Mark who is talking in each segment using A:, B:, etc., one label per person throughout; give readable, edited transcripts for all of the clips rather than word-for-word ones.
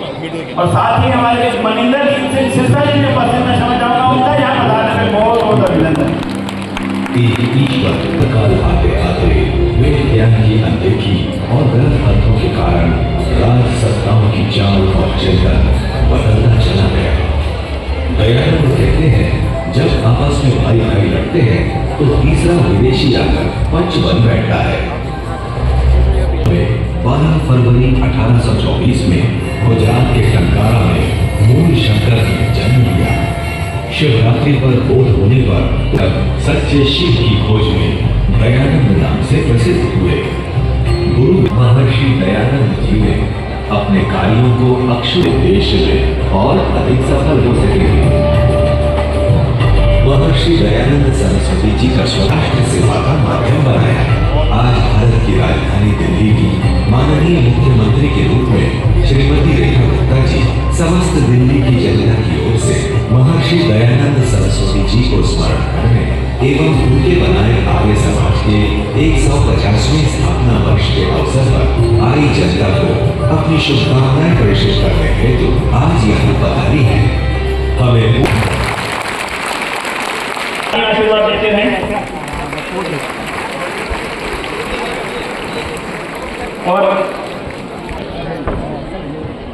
A: और साथ ही हमारे मनिंदर सिंह सिरसा जी के पास मैं समझ आऊंगा उनका यहाँ बताने में बहुत बहुत अभिनंदन।
B: ईश्वर काल आते आते वे ज्ञान की अनदेखी और गलत हाथों के कारण राज सत्ताओं की चाल और चिंतन बदलता चला गया। दयानंद कहते हैं, जब आपस में भाई भाई लड़ते हैं तो तीसरा विदेशी आकर पंच बन बैठता है। 12 फरवरी 1824 में गुजरात के टंकारा में मूल शंकर ने जन्म लिया। शिवरात्रि पर बोध होने पर तब सच्चे शिव की खोज में दयानंद नाम से प्रसिद्ध हुए। गुरु महर्षि दयानंद जी ने अपने कार्यों को अक्षुत देश में और अधिक सफल हो सकेंगे। महर्षि दयानंद सरस्वती जी का स्वराष्ट्र सेवा का माध्यम बनाया। आज भारत की राजधानी दिल्ली की माननीय मुख्यमंत्री के रूप में श्रीमती रेखा गुप्ता जी समस्त दिल्ली की जनता की ओर से महर्षि दयानंद सरस्वती जी को स्मरण करने एवं उनके बनाए आर्य समाज के 150वें स्थापना वर्ष के अवसर पर आई जनता को अपनी शुभकामनाएं प्रेषित करने हेतु आज यहाँ पधारी है। हमें
A: आशीर्वाद देते हैं और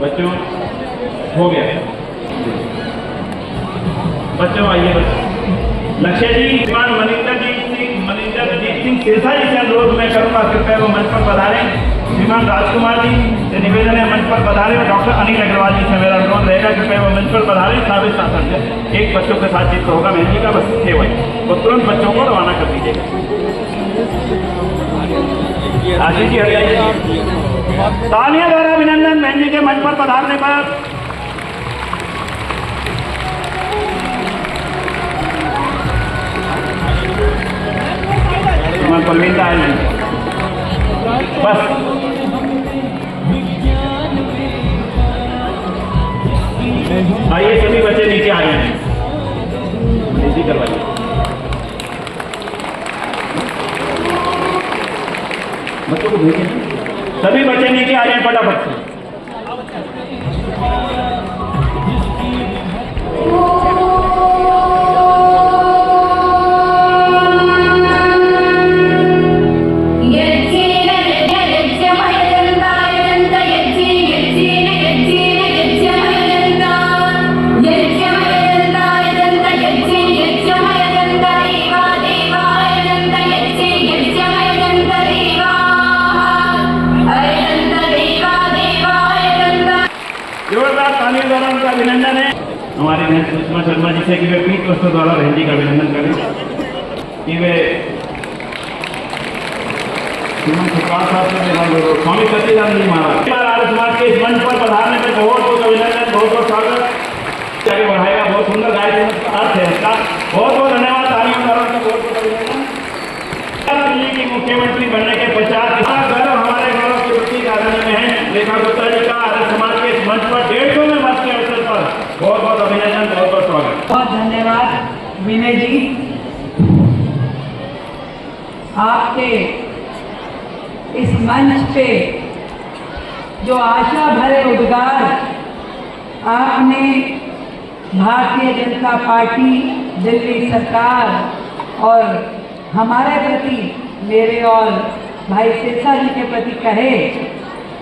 A: बच्चों हो गया। बच्चों आइए लक्ष्य जी मनिंदर जीत सिंह सिरसा जी से अनुरोध मैं करूंगा कृपया वो मंच पर पधारें। श्रीमान राजकुमार जी से निवेदन है मंच पर पधारें। डॉक्टर अनिल अग्रवाल जी से मेरा अनुरोध रहेगा कृपया वो मंच पर पधारें। साबित शासन से एक बच्चों के साथ चित्र होगा बहन जी का, बस थे वही वो तुरंत बच्चों को रवाना कर दीजिएगा। आशीष जी हरियाणा तालियां द्वारा अभिनंदन बहन जी के मंच पर पधारने पर। परवीन आए बस आइए सभी बच्चे नीचे आ जाए, नीचे करवाइए। बच्चों को भेजिए, सभी बच्चे नीचे आ जाए फटाफट से। अभिनंदन है हमारे बहन सुषमा शर्मा जी से कि वे पीठ वस्त्र द्वारा बहन जी का अभिनंदन करें कि वे स्वामी सत्यनारायण जी महाराज आर्य समाज के इस मंच पर पधारने में बहुत बहुत अभिनंदन, बहुत बहुत स्वागत। आगे बढ़ाएगा, बहुत सुंदर गायक अर्थ है इसका। बहुत बहुत धन्यवाद, तालियों द्वारा बहुत बहुत अभिनंदन। दिल्ली की मुख्यमंत्री बनने के पश्चात गर्व हमारे गौरव की प्रतीक आदरणीय में है रेखा गुप्ता जी का आर्य समाज के इस मंच पर 150वें वर्ष के अवसर पर बहुत बहुत अभिनंदन, बहुत बहुत स्वागत।
C: बहुत धन्यवाद विनय जी, आपके इस मंच पे जो आशा भरे उद्गार आपने भारतीय जनता पार्टी, दिल्ली सरकार और हमारे प्रति, मेरे और भाई सिरसा जी के प्रति कहे,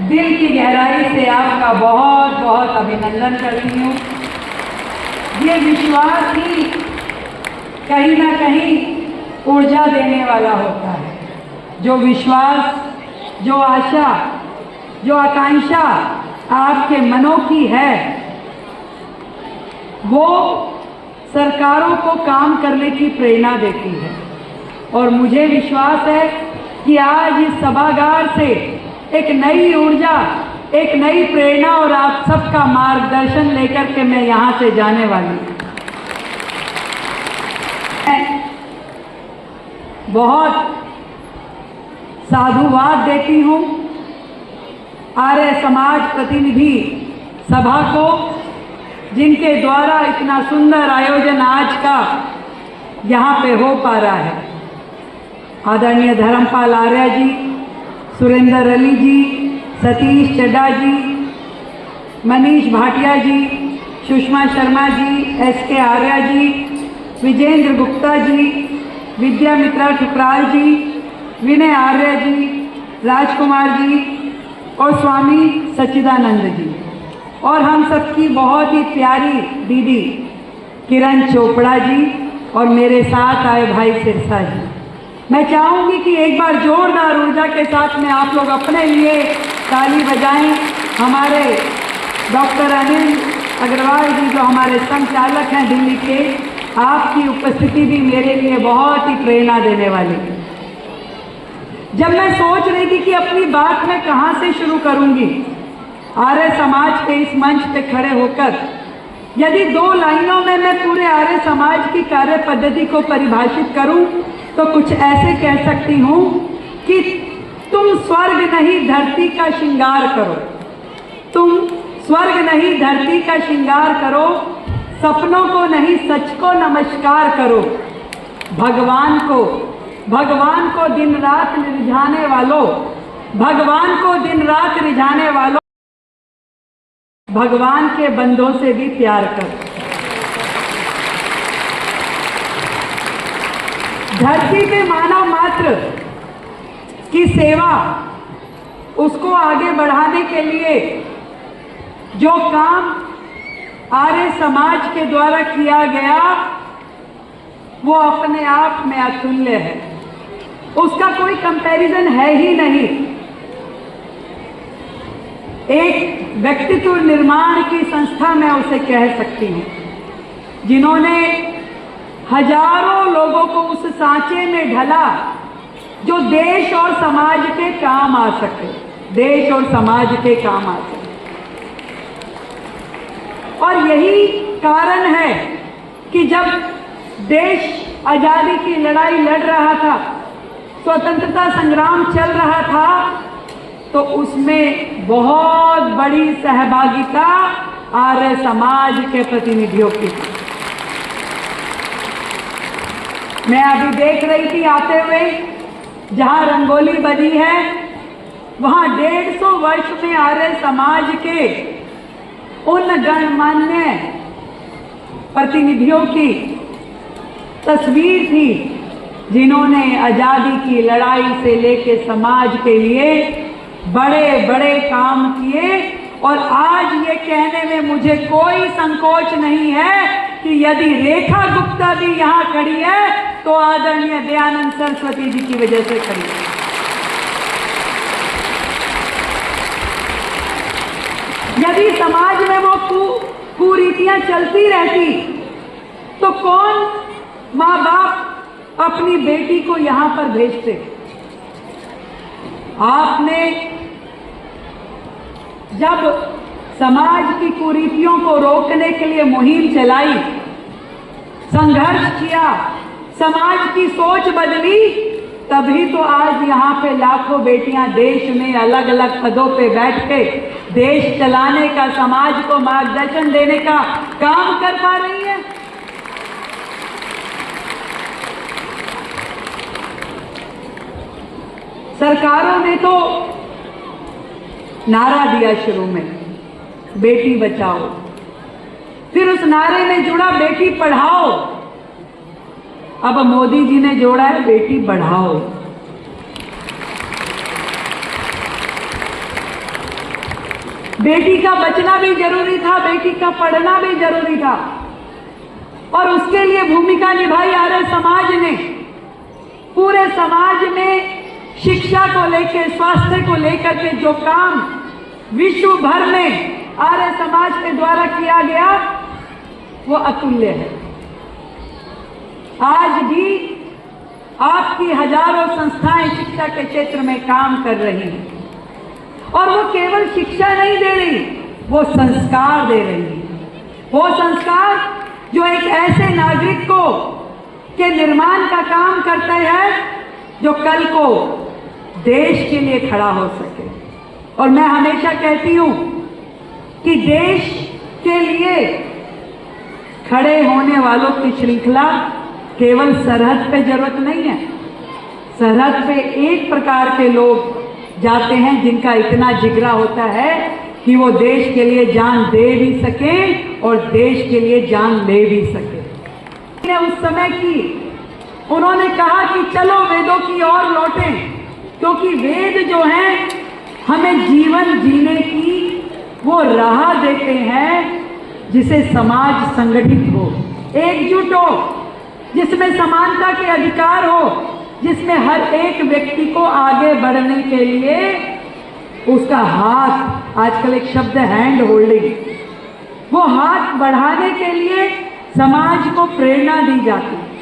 C: दिल की गहराई से आपका बहुत बहुत अभिनंदन करती हूँ। ये विश्वास ही कहीं ना कहीं ऊर्जा देने वाला होता है। जो विश्वास, जो आशा, जो आकांक्षा आपके मनों की है, वो सरकारों को काम करने की प्रेरणा देती है। और मुझे विश्वास है कि आज इस सभागार से एक नई ऊर्जा, एक नई प्रेरणा और आप सबका मार्गदर्शन लेकर के मैं यहाँ से जाने वाली हूँ। बहुत साधुवाद देती हूँ आर्य समाज प्रतिनिधि सभा को, जिनके द्वारा इतना सुंदर आयोजन आज का यहाँ पे हो पा रहा है। आदरणीय धर्मपाल आर्य जी, सुरेंद्र अली जी, सतीश चड्डा जी, मनीष भाटिया जी, सुषमा शर्मा जी, SK आर्या जी, विजेंद्र गुप्ता जी, विद्यामित्रा ठुकराल जी, विनय आर्य जी, राजकुमार जी और स्वामी सच्चिदानंद जी, और हम सबकी बहुत ही प्यारी दीदी किरण चोपड़ा जी और मेरे साथ आए भाई सिरसा जी। मैं चाहूँगी कि एक बार जोरदार ऊर्जा के साथ में आप लोग अपने लिए ताली बजाएं। हमारे डॉक्टर अनिल अग्रवाल जी जो हमारे संचालक हैं दिल्ली के, आपकी उपस्थिति भी मेरे लिए बहुत ही प्रेरणा देने वाली है। जब मैं सोच रही थी कि अपनी बात मैं कहाँ से शुरू करूँगी, आर्य समाज के इस मंच पे खड़े होकर यदि 2 लाइनों में मैं पूरे आर्य समाज की कार्य पद्धति को परिभाषित करूं तो कुछ ऐसे कह सकती हूं कि तुम स्वर्ग नहीं धरती का श्रृंगार करो, तुम स्वर्ग नहीं धरती का श्रृंगार करो, सपनों को नहीं सच को नमस्कार करो, भगवान को दिन रात रिझाने वालों, भगवान को दिन रात रिझाने वालों, भगवान के बंदों से भी प्यार करो। धरती पे मानव मात्र की सेवा, उसको आगे बढ़ाने के लिए जो काम आर्य समाज के द्वारा किया गया वो अपने आप में अतुल्य है, उसका कोई कंपैरिजन है ही नहीं। एक व्यक्तित्व निर्माण की संस्था मैं उसे कह सकती हूँ, जिन्होंने हजारों लोगों को उस सांचे में ढला जो देश और समाज के काम आ सके, देश और समाज के काम आ सके। और यही कारण है कि जब देश आजादी की लड़ाई लड़ रहा था, स्वतंत्रता संग्राम चल रहा था, तो उसमें बहुत बड़ी सहभागिता आर्य समाज के प्रतिनिधियों की थी। मैं अभी देख रही थी आते हुए, जहां रंगोली बनी है वहां 150 वर्ष में आर्य समाज के उन गणमान्य प्रतिनिधियों की तस्वीर थी जिन्होंने आजादी की लड़ाई से लेके समाज के लिए बड़े बड़े काम किए। और आज ये कहने में मुझे कोई संकोच नहीं है कि यदि रेखा गुप्ता भी यहाँ खड़ी है तो आदरणीय दयानंद सरस्वती जी की वजह से खड़ी है। यदि समाज में वो कुरीतियां चलती रहती तो कौन माँ बाप अपनी बेटी को यहाँ पर भेजते? आपने जब समाज की कुरीतियों को रोकने के लिए मुहिम चलाई, संघर्ष किया, समाज की सोच बदली, तभी तो आज यहाँ पे लाखों बेटियां देश में अलग अलग पदों पे बैठ के देश चलाने का, समाज को मार्गदर्शन देने का काम कर पा रही है। सरकारों ने तो नारा दिया शुरू में, बेटी बचाओ, फिर उस नारे में जुड़ा बेटी पढ़ाओ, अब मोदी जी ने जोड़ा है बेटी बढ़ाओ। बेटी का बचना भी जरूरी था, बेटी का पढ़ना भी जरूरी था, और उसके लिए भूमिका निभाई आर्य समाज ने। पूरे समाज में शिक्षा को लेकर, स्वास्थ्य को लेकर के जो काम विश्व भर में आर्य समाज के द्वारा किया गया वो अतुल्य है। आज भी आपकी हजारों संस्थाएं शिक्षा के क्षेत्र में काम कर रही हैं, और वो केवल शिक्षा नहीं दे रही, वो संस्कार दे रही है। वो संस्कार जो एक ऐसे नागरिक को के निर्माण का काम करते हैं जो कल को देश के लिए खड़ा हो सके। और मैं हमेशा कहती हूं कि देश के लिए खड़े होने वालों की श्रृंखला केवल सरहद पे जरूरत नहीं है। सरहद पे एक प्रकार के लोग जाते हैं जिनका इतना जिगरा होता है कि वो देश के लिए जान दे भी सके और देश के लिए जान ले भी सके। ने उस समय की, उन्होंने कहा कि चलो वेदों की ओर लौटें, क्योंकि वेद जो हैं हमें जीवन जीने की वो राह देते हैं जिसे समाज संगठित हो, एकजुट हो, जिसमें समानता के अधिकार हो, जिसमें हर एक व्यक्ति को आगे बढ़ने के लिए उसका हाथ, आजकल एक शब्द है हैंड होल्डिंग, वो हाथ बढ़ाने के लिए समाज को प्रेरणा दी जाती है।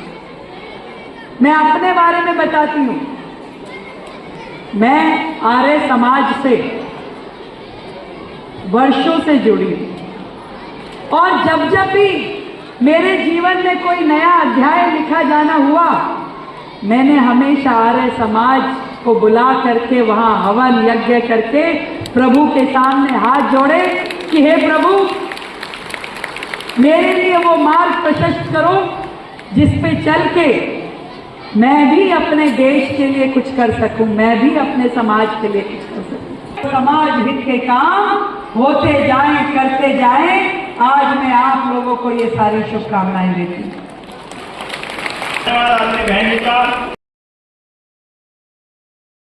C: मैं अपने बारे में बताती हूँ। मैं आर्य समाज से वर्षों से जुड़ी हूं और जब जब भी मेरे जीवन में कोई नया अध्याय लिखा जाना हुआ, मैंने हमेशा आर्य समाज को बुला करके वहां हवन यज्ञ करके प्रभु के सामने हाथ जोड़े कि हे प्रभु, मेरे लिए वो मार्ग प्रशस्त करो जिस पे चल के मैं भी अपने देश के लिए कुछ कर सकूं, मैं भी अपने समाज के लिए कुछ कर सकूं। समाज हित के काम होते जाएं, करते जाएं। आज मैं आप लोगों को ये सारी शुभकामनाएं देती हूँ।
A: धन्यवाद आपने बहन जी का।